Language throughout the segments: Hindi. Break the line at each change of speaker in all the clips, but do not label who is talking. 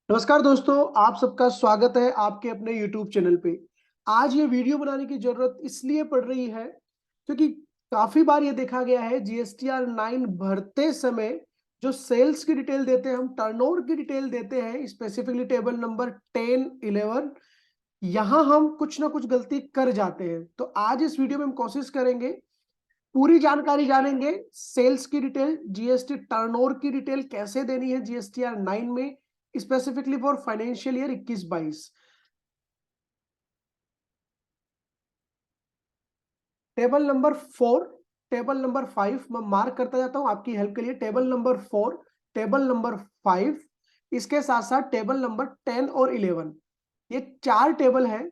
नमस्कार दोस्तों, आप सबका स्वागत है आपके अपने YouTube चैनल पे। आज ये वीडियो बनाने की जरूरत इसलिए पड़ रही है क्योंकि काफी बार ये देखा गया है जीएसटीआर 9 भरते समय जो सेल्स की डिटेल देते हैं, हम टर्नओवर की डिटेल देते हैं, स्पेसिफिकली टेबल नंबर 10, 11, यहाँ हम कुछ ना कुछ गलती कर जाते हैं। तो आज इस वीडियो में हम कोशिश करेंगे, पूरी जानकारी जानेंगे, सेल्स की डिटेल, जीएसटी टर्नओवर की डिटेल कैसे देनी है जीएसटीआर 9 में, specifically for financial year 21-22। Table number 4, table number 5 मैं मार्क करता जाता हूं आपकी हेल्प के लिए। टेबल नंबर 4, टेबल नंबर 5, इसके साथ साथ टेबल नंबर 10 और 11, ये चार टेबल है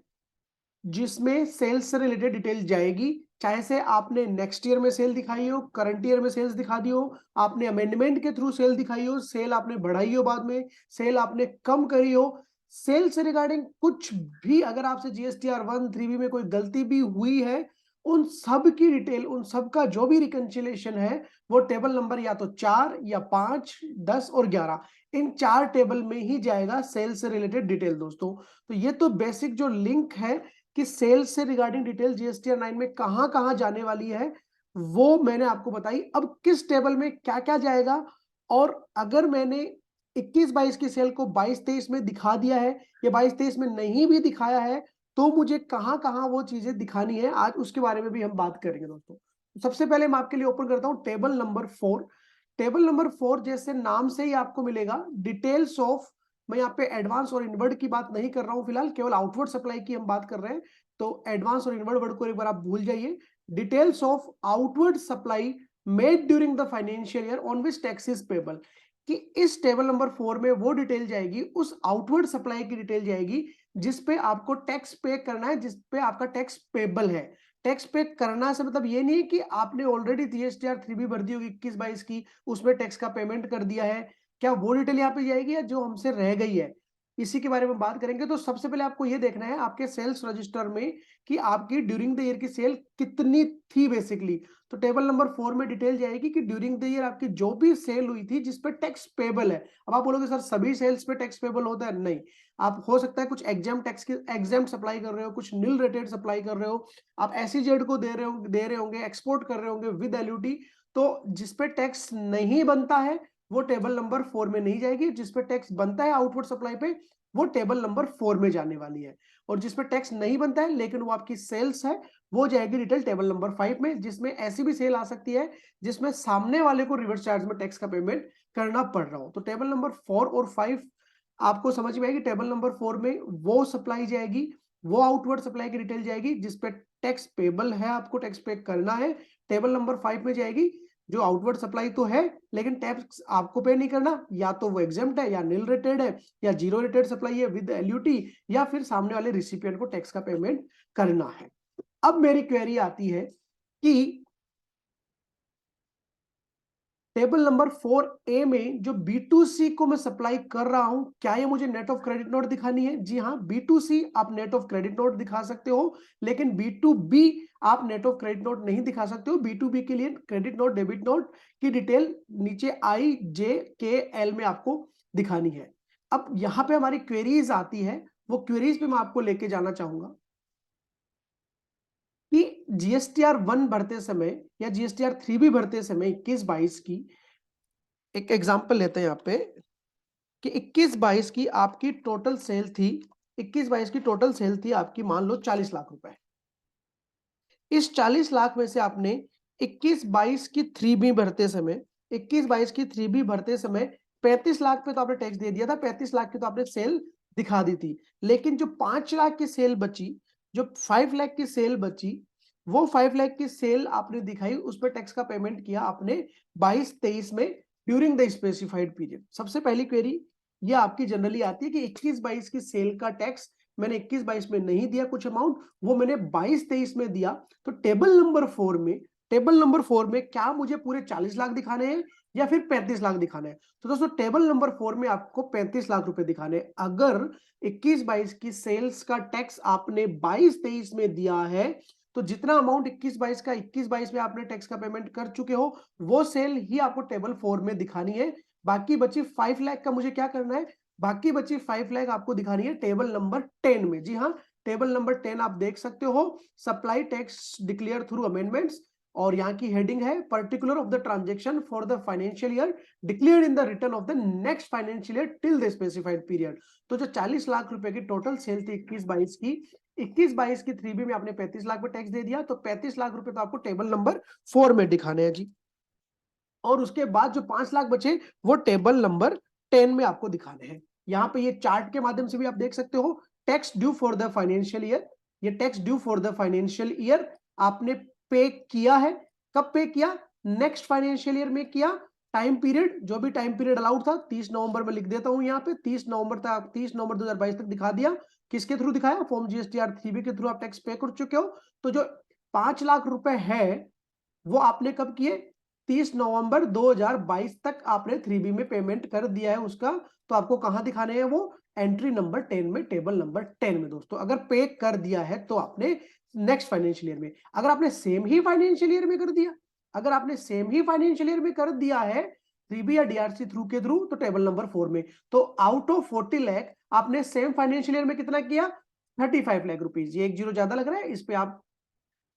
जिसमें सेल्स से रिलेटेड डिटेल जाएगी। चाहे से आपने नेक्स्ट ईयर में सेल दिखाई हो, करंट ईयर में सेल्स दिखा दी हो, आपने अमेंडमेंट के थ्रू सेल दिखाई हो, सेल आपने बढ़ाई हो, बाद में सेल आपने कम करी हो, सेल से रिगार्डिंग कुछ भी अगर आपसे जीएसटीआर 1, 3B में कोई गलती भी हुई है, उन सब की डिटेल, उन सब का जो भी रिकंसिलिएशन है वो टेबल नंबर या तो 4 या 5, 10 और 11, इन चार टेबल में ही जाएगा सेल से रिलेटेड डिटेल दोस्तों। तो ये तो बेसिक जो लिंक है कि सेल्स से रिगार्डिंग डिटेल जीएसटीआर 9 में कहां कहां जाने वाली है वो मैंने आपको बताई। अब किस टेबल में क्या क्या जाएगा, और अगर मैंने 21-22 की सेल को 22-23 में दिखा दिया है या 22-23 में नहीं भी दिखाया है, तो मुझे कहां कहां वो चीजें दिखानी है, आज उसके बारे में भी हम बात करेंगे दोस्तों। सबसे पहले मैं आपके लिए ओपन करता हूं टेबल नंबर 4। टेबल नंबर 4 जैसे नाम से ही आपको मिलेगा डिटेल्स ऑफ, मैं यहाँ पे एडवांस और इनवर्ड की बात नहीं कर रहा हूं फिलहाल, केवल आउटवर्ड सप्लाई की हम बात कर रहे हैं। तो एडवांस और इनवर्ड वर्ड को एक बार आप भूल जाइए। Details of outward supply made during the financial year on which tax is payable, कि इस टेबल नंबर 4 में वो डिटेल जाएगी, उस आउटवर्ड सप्लाई की डिटेल जाएगी जिस पे आपको टैक्स पे करना है, जिस पे आपका टैक्स पेबल है। टैक्स पे करना से मतलब ये नहीं है कि आपने ऑलरेडी जीएसटीआर 3B भर दी होगी 21-22 की, उसमें टैक्स का पेमेंट कर दिया है, क्या वो डिटेल यहाँ पे जाएगी या जो हमसे रह गई है, इसी के बारे में बात करेंगे। तो सबसे पहले आपको ये देखना है आपके सेल्स रजिस्टर में कि आपकी ड्यूरिंग द ईयर की सेल कितनी थी बेसिकली। तो टेबल नंबर 4 में डिटेल जाएगी कि ड्यूरिंग द ईयर आपकी जो भी सेल हुई थी जिस पे टैक्स पेबल है। अब आप बोलोगे सर सभी सेल्स पे टैक्स पेबल होता है, नहीं, आप हो सकता है कुछ एग्जाम टैक्स की एग्जाम सप्लाई कर रहे हो, कुछ नील रेटेड सप्लाई कर रहे हो, आप एसईजेड को दे रहे होंगे, एक्सपोर्ट कर रहे होंगे विद एलयूटी, तो जिसपे टैक्स नहीं बनता है वो टेबल नंबर 4 में नहीं जाएगी, जिसपे टैक्स बनता है आउटपुट सप्लाई पे वो टेबल नंबर 4 में जाने वाली है, और जिसपे टैक्स नहीं बनता है लेकिन वो आपकी सेल्स है वो जाएगी डिटेल टेबल नंबर 5 में, जिसमें ऐसी भी सेल आ सकती है जिसमें सामने वाले को रिवर्स चार्ज में टैक्स का पेमेंट करना पड़ रहा हो। तो टेबल नंबर 4 और 5 आपको समझ में आएगी। टेबल नंबर 4 में वो सप्लाई जाएगी, वो आउटवर्ड सप्लाई की डिटेल जाएगी जिसपे टैक्स पेबल है, आपको टैक्स पे करना है। टेबल नंबर 5 में जाएगी जो आउटवर्ड सप्लाई तो है लेकिन टैक्स आपको पे नहीं करना, या तो वो एग्जेम्प्ट है या नील रेटेड है या जीरो रेटेड सप्लाई है विद एलयूटी, या फिर सामने वाले रिसिपिएंट को टैक्स का पेमेंट करना है। अब मेरी क्वेरी आती है कि टेबल नंबर 4A में जो B2C को मैं सप्लाई कर रहा हूं, क्या ये मुझे नेट ऑफ क्रेडिट नोट दिखानी है? जी हाँ, B2C आप नेट ऑफ क्रेडिट नोट दिखा सकते हो, लेकिन B2B आप नेट ऑफ क्रेडिट नोट नहीं दिखा सकते हो। B2B के लिए क्रेडिट नोट, डेबिट नोट की डिटेल नीचे IJKL में आपको दिखानी है। अब यहां पे हमारी क्वेरीज आती है, वो क्वेरीज पे मैं आपको लेके जाना चाहूंगा कि जीएसटीआर 1 भरते समय या जीएसटीआर 3B भरते समय 21-22 की एक एग्जांपल लेते हैं यहाँ पे कि 21-22 की आपकी टोटल सेल थी, 21-22 की टोटल सेल थी आपकी, मान लो 40 लाख रुपए। इस 40 लाख में से आपने 21-22 की 3B भरते समय, 21-22 की 3B भरते समय 35 लाख पे तो आपने टैक्स दे दिया था, 35 लाख की तो आपने सेल दिखा दी थी, लेकिन जो 5 लाख की सेल बची, जो 5 लाख की सेल बची, वो 5 लाख की सेल आपने दिखाई, उस पर टैक्स का पेमेंट किया आपने 22-23 में ड्यूरिंग द स्पेसिफाइड पीरियड। सबसे पहली क्वेरी ये आपकी जनरली आती है कि 21-22 की सेल का टैक्स मैंने 21-22 में नहीं दिया, कुछ अमाउंट वो मैंने 22-23 में दिया, तो टेबल नंबर 4 में क्या मुझे पूरे 40 लाख दिखाने हैं या फिर 35 लाख दिखाने हैं? तो दोस्तों टेबल नंबर 4 में आपको 35 लाख रुपए दिखाने हैं। अगर 21-22 की सेल्स का टैक्स आपने 22-23 में दिया है, तो जितना अमाउंट 21-22 का 21-22 में आपने टैक्स का पेमेंट कर चुके हो, वो सेल ही आपको टेबल 4 में दिखानी है। बाकी बची 5 लाख का मुझे क्या करना है, बाकी बची 5 लाख आपको दिखानी है टेबल नंबर 10 में। जी हाँ, टेबल नंबर 10 आप देख सकते हो, supply tax declare through amendments, और यहाँ की हेडिंग है particular of the transaction for the financial year declared in the return of the next financial year till the specified period. तो जो 40 लाख रुपए की टोटल सेल थी 21-22 की, 21-22 की 3B में आपने 35 लाख पे टैक्स दे दिया, तो 35 लाख रुपए तो आपको टेबल नंबर 4 में दिखाने हैं जी। और उसके बाद जो 5 लाख बचे वो टेबल नंबर 10 में आपको दिखाने हैं। यहाँ पे ये चार्ट के माध्यम से भी आप देख सकते हो, tax due for the financial year, ये tax due for the financial year आपने पे किया है। कब पे किया? नेक्स्ट फाइनेंशियल ईयर में किया। टाइम पीरियड, जो भी टाइम पीरियड अलाउड था 30 नवंबर में लिख देता हूं यहाँ पे, 30 नवंबर तक, 30 नवंबर 2022 तक दिखा दिया। किसके थ्रू दिखाया? फॉर्म जीएसटीआर 3B के थ्रू आप टैक्स पे कर चुके हो। तो जो 5 लाख रुपए है वो आपने कब किए? 30 नवंबर 2022 तक आपने 3B में पेमेंट कर दिया है उसका। तो आपको कहां दिखाने हैं वो? एंट्री नंबर 10 में, टेबल नंबर 10 में दोस्तों। अगर पे कर दिया है तो आपने नेक्स्ट फाइनेंशियल ईयर में, अगर आपने सेम ही फाइनेंशियल ईयर में कर दिया, अगर आपने सेम ही फाइनेंशियल ईयर में कर दिया है 3B या डीआरसी थ्रू के थ्रू, तो टेबल नंबर 4 में। तो आउट ऑफ 40 लाख आपने सेम फाइनेंशियल ईयर में कितना किया? 35 लाख रुपीज। ये एक जीरो ज्यादा लग रहा है, इस पे आप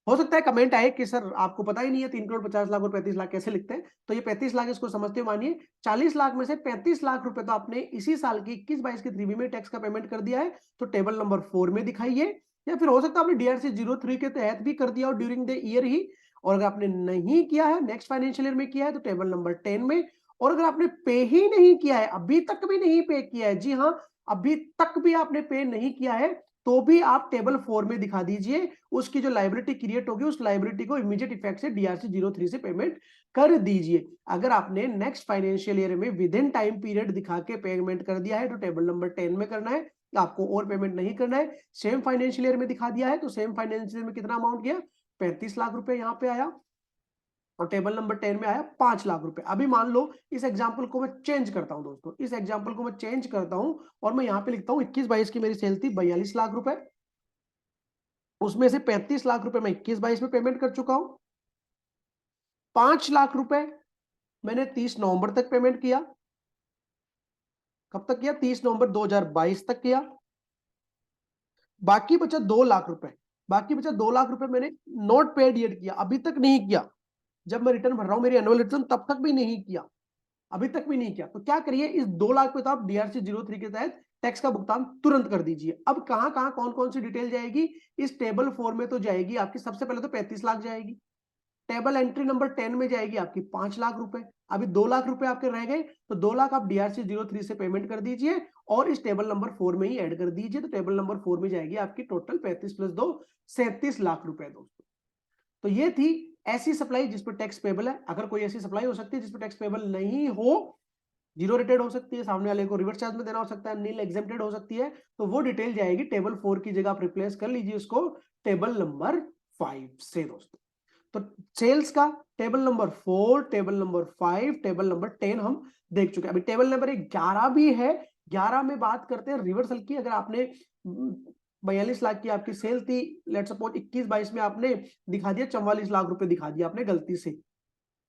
हो सकता है कमेंट आए कि सर आपको पता ही नहीं है 3 करोड़ 50 लाख और 35 लाख कैसे लिखते हैं। तो ये 35 लाख इसको समझते हो, मानिए 40 लाख में से 35 लाख रुपए तो आपने इसी साल की 21-22 की 3B में टैक्स का पेमेंट कर दिया है, तो टेबल नंबर 4 में दिखाइए। या फिर हो सकता है आपने डीआरसी 03 के तहत भी कर दिया हो ड्यूरिंग द ईयर ही, और अगर आपने नहीं किया है, नेक्स्ट फाइनेंशियल ईयर में किया है, तो टेबल नंबर 10 में। और अगर आपने पे ही नहीं किया है, अभी तक भी नहीं पे किया है, जी हाँ, अभी तक भी आपने पे नहीं किया है, तो भी आप टेबल 4 में दिखा दीजिए। उसकी जो लायबिलिटी क्रिएट होगी, उस लायबिलिटी को इमीडिएट इफेक्ट से डीआरसी 03 से पेमेंट कर दीजिए। अगर आपने नेक्स्ट फाइनेंशियल ईयर में विद इन टाइम पीरियड दिखा के पेमेंट कर दिया है, तो टेबल नंबर 10 में करना है, आपको और पेमेंट नहीं करना है। सेम फाइनेंशियल ईयर में दिखा दिया है, तो सेम फाइनेंशियल ईयर में कितना अमाउंट गया? 35 लाख रुपए यहाँ पे आया, और टेबल नंबर 10 में आया 5 लाख रुपए। अभी मान लो इस एग्जांपल को मैं चेंज करता हूं दोस्तों, इस एग्जांपल को मैं चेंज करता हूं, और मैं यहां पे लिखता हूं 21-22 की मेरी सेल थी 42 लाख रुपए, उसमें से 35 लाख रुपए मैं 21-22 में पेमेंट कर चुका हूं। 5 लाख रुपए मैंने 30 नवंबर तक पेमेंट किया। कब तक किया? 30 नवंबर 2022 तक किया। बाकी बचा 2 लाख रुपए, बाकी बचा 2 लाख रुपए मैंने नॉट पेड येट किया, अभी तक नहीं किया। जब मैं रिटर्न भर रहा हूं मेरी एनुअल रिटर्न, तब तक भी नहीं किया, अभी तक भी नहीं किया। तो क्या करिए, इस 2 लाख पे तो आप डीआरसी 03 के तहत टैक्स का भुगतान तुरंत कर दीजिए। अब कहां कहां कौन कौन सी डिटेल जाएगी? इस टेबल 4 में तो जाएगी आपकी, सबसे पहले तो 35 लाख जाएगी। टेबल एंट्री नंबर 10 में जाएगी आपकी 5 लाख रुपए। अभी 2 लाख रुपए आपके रह गए, तो 2 लाख आप डीआरसी 03 से पेमेंट कर दीजिए और इस टेबल नंबर 4 में ही ऐड कर दीजिए। तो टेबल नंबर 4 में जाएगी आपकी टोटल 35 प्लस 2 37 लाख रुपए दोस्तों। तो ये थी ऐसी सप्लाई जिस पर टैक्स पेबल है। अगर कोई ऐसी सप्लाई हो सकती है जिस पर टैक्स पेबल नहीं हो, जीरो रेटेड हो सकती है, सामने वाले को रिवर्स चार्ज में देना हो सकता है, नील एग्जेम्प्टेड हो सकती है, तो वो डिटेल जाएगी टेबल 4 की जगह आप रिप्लेस कर लीजिए उसको टेबल नंबर 5 से दोस्तों। तो सेल्स का table number 4, table number 5, table number 10 हम देख चुके हैं। अभी टेबल नंबर 11 भी है। 11 में बात करते हैं रिवर्सल की। अगर आपने 42 लाख की आपकी सेल थी, लेट सपोज 21-22 में आपने दिखा दिया 44 लाख रुपए दिखा दिया आपने गलती से,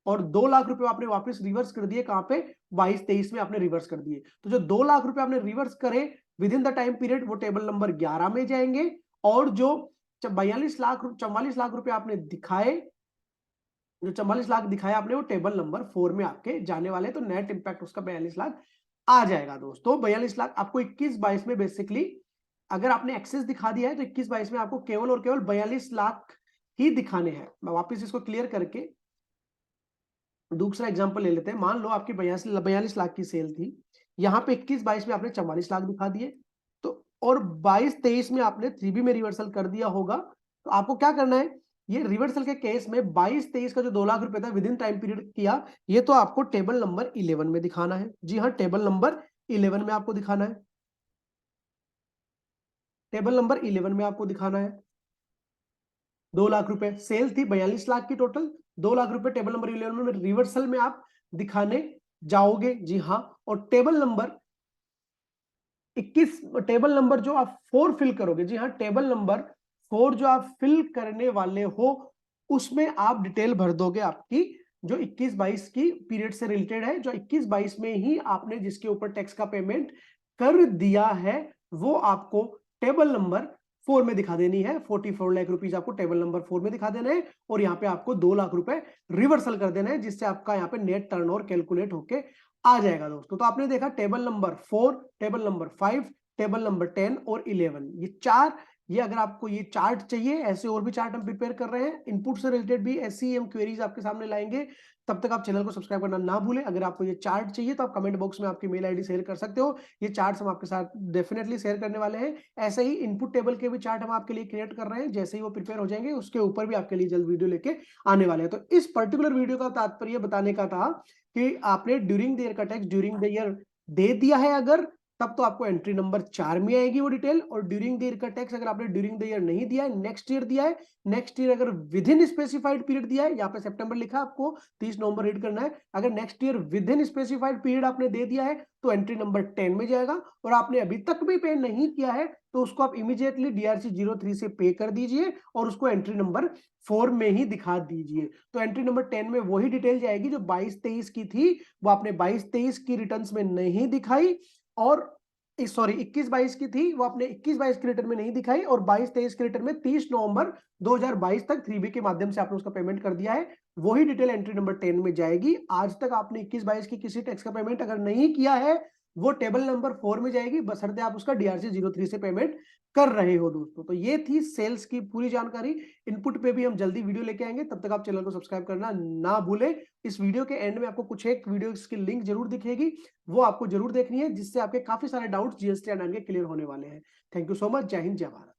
और 2 लाख रुपए आपने वापस रिवर्स कर दिए। कहां पे? 22-23 में आपने रिवर्स कर दिए। तो जो 2 लाख रुपए आपने रिवर्स करे with in the time period, वो टेबल नंबर 11 में जाएंगे। और जो 44 लाख रुपए आपने दिखाए, जो 44 लाख दिखाया आपने, वो टेबल नंबर 4 में आपके जाने वाले। तो नेट इंपैक्ट उसका 42 लाख आ जाएगा दोस्तों। 42 लाख आपको 21-22 में बेसिकली, अगर आपने एक्सेस दिखा दिया है तो 21-22 में आपको केवल और केवल 42 लाख ही दिखाने हैं। मैं वापस इसको क्लियर करके दूसरा एग्जांपल ले लेते हैं। मान लो आपकी 42 लाख की सेल थी, यहाँ पे 21-22 में आपने 44 लाख दिखा दिए, तो और 22-23 में आपने 3B में रिवर्सल कर दिया होगा। तो आपको क्या करना है, ये रिवर्सल के केस में 22-23 का जो 2 लाख रुपए था विद इन टाइम पीरियड किया, ये तो आपको टेबल नंबर 11 में दिखाना है। जी हाँ, टेबल नंबर 11 में आपको दिखाना है, टेबल नंबर 11 में आपको दिखाना है। 2 लाख रुपए सेल थी, 42 लाख की टोटल, 2 लाख रुपए टेबल नंबर 11 में रिवर्सल में आप दिखाने जाओगे। जी हाँ, और टेबल नंबर 21, टेबल नंबर जो आप 4 फिल करोगे, जी हाँ, टेबल नंबर 4 जो आप फिल करने वाले हो, उसमें आप डिटेल भर दोगे आपकी जो 21-22 की पीरियड से रिलेटेड है, जो 21-22 में ही आपने जिसके ऊपर टैक्स का पेमेंट कर दिया है वो आपको टेबल नंबर 4 में दिखा देनी है। 44 लाख रुपीस आपको टेबल नंबर 4 में दिखा देना है और यहाँ पे आपको 2 लाख रुपए रिवर्सल कर देना है, जिससे आपका यहाँ पे नेट टर्नओवर कैलकुलेट होके आ जाएगा दोस्तों। तो आपने देखा table number 4, table number 5, table number 10 और 11, ये चार। ये अगर आपको ये चार्ट चाहिए, ऐसे और भी चार्ट हम प्रिपेयर कर रहे हैं, इनपुट से रिलेटेड भी ऐसी ही हम क्वेरीज आपके सामने लाएंगे। तब तक आप चैनल को सब्सक्राइब करना ना भूलें। अगर आपको ये चार्ट चाहिए तो आप कमेंट बॉक्स में आपकी मेल आईडी शेयर कर सकते हो, ये चार्ट्स हम आपके साथ डेफिनेटली शेयर करने वाले हैं। ऐसे ही इनपुट टेबल के भी चार्ट हम आपके लिए क्रिएट कर रहे हैं, जैसे ही वो प्रिपेयर हो जाएंगे उसके ऊपर भी आपके लिए जल्द वीडियो लेके आने वाले हैं। तो इस पर्टिकुलर वीडियो का तात्पर्य बताने का था कि आपने ड्यूरिंग द ईयर का टैक्स ड्यूरिंग द ईयर दे दिया है अगर, तब तो आपको एंट्री नंबर 4 में आएगी वो डिटेल। और ड्यूरिंग द ईयर का टैक्स अगर आपने ड्यूरिंग द ईयर नहीं दिया है, नेक्स्ट ईयर दिया है, नेक्स्ट ईयर अगर विद इन स्पेसिफाइड पीरियड दिया है, यहाँ पे सितंबर लिखा है, आपको 30 नवंबर रीड करना है। अगर next year with in specified period आपने दे दिया है तो एंट्री नंबर 10 में जाएगा। और आपने अभी तक भी पे नहीं किया है तो उसको आप इमीडिएटली DRC 03 से पे कर दीजिए और उसको एंट्री नंबर 4 में ही दिखा दीजिए। तो एंट्री नंबर 10 में वही डिटेल जाएगी जो 22-23 की थी, वो आपने 22-23 की रिटर्न्स में नहीं दिखाई, और सॉरी 21-22 की थी वो आपने 21-22 के रिटर्न में नहीं दिखाई, और 22-23 के रिटर्न में 30 नवंबर 2022 तक 3B के माध्यम से आपने उसका पेमेंट कर दिया है। वही डिटेल एंट्री नंबर 10 में जाएगी। आज तक आपने 21-22 की किसी टैक्स का पेमेंट अगर नहीं किया है, वो टेबल नंबर 4 में जाएगी, बशर्ते आप उसका DRC 03 से पेमेंट कर रहे हो दोस्तों। तो ये थी सेल्स की पूरी जानकारी। इनपुट पे भी हम जल्दी वीडियो लेके आएंगे, तब तक आप चैनल को सब्सक्राइब करना ना भूलें। इस वीडियो के एंड में आपको कुछ एक वीडियोस की लिंक जरूर दिखेगी, वो आपको जरूर देखनी है, जिससे आपके काफी सारे डाउट्स GST एंड के क्लियर होने वाले हैं। Thank you so much. जय हिंद, जय भारत।